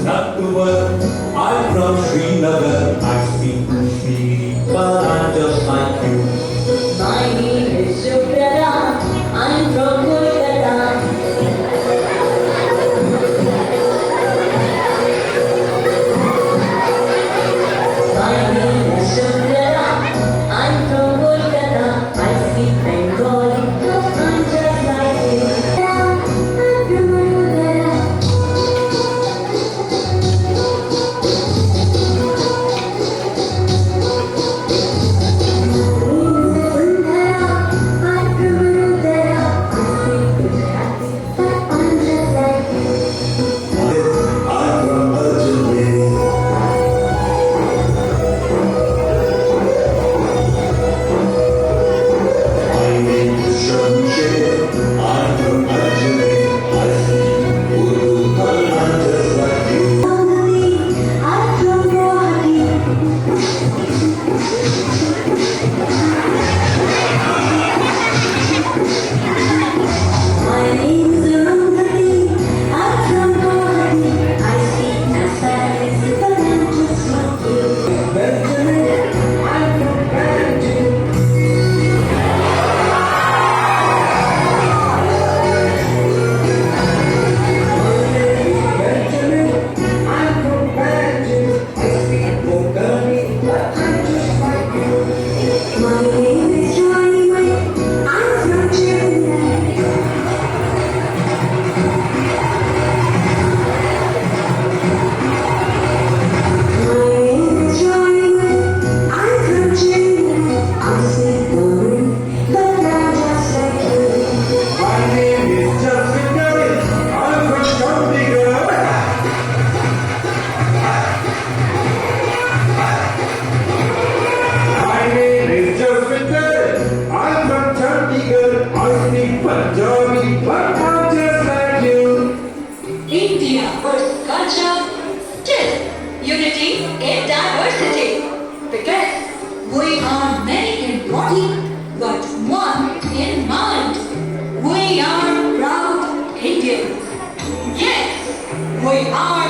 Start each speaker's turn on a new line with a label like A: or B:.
A: not the word. I'm from Srinagar. I speak Kashmiri, but I'm just like you.
B: My name is Suprata. I'm from Kolkata. My name is Suprata. I'm from Kolkata. I speak Bengali. I'm just like you. I'm from Kolkata.
A: I'm from Ajmer. My name is Shamsher. I'm from Ajmer. I speak Urdu, but I'm just like you.
B: I'm from Guwahati. My name is Arundhati. I'm from Guwahati. I speak Assamese, but I'm just like you.
A: Benjamin, I'm from Benjamin. Benjamin, I'm from Benjamin. I speak Bengali, but I'm just like you.
B: My name is Johnny White. I'm from Chennai. My name is Johnny White. I'm from Chennai. I speak Tamil, but I'm just like you.
A: My name is Justin Curry. I'm from Chandigarh. My name is Justin Curry. I'm from Chandigarh. I speak Punjabi, but I'm just like you.
C: India first culture, still unity in diversity. Because we are many in body, but one in mind. We are proud Indians. Yes, we are